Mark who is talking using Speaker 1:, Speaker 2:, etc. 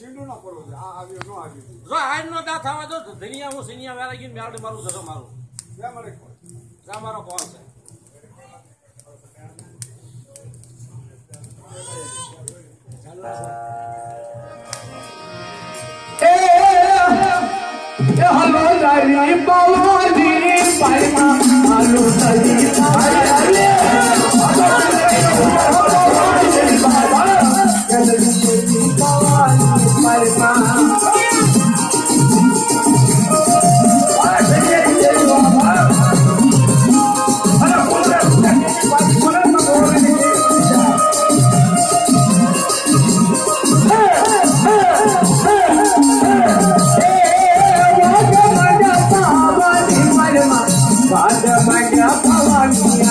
Speaker 1: શીંડું ના કરો આ આવ્યો નો આવ્યો
Speaker 2: જો આજ નો દા થવા દો ધનિયા હું સિનિયા વાળા ગઈને મેળે મારું ધરો મારું જા મારો કોણ છે
Speaker 3: હલો દારી બાવાની પાઈમાં આલુ તલી આલે Bye.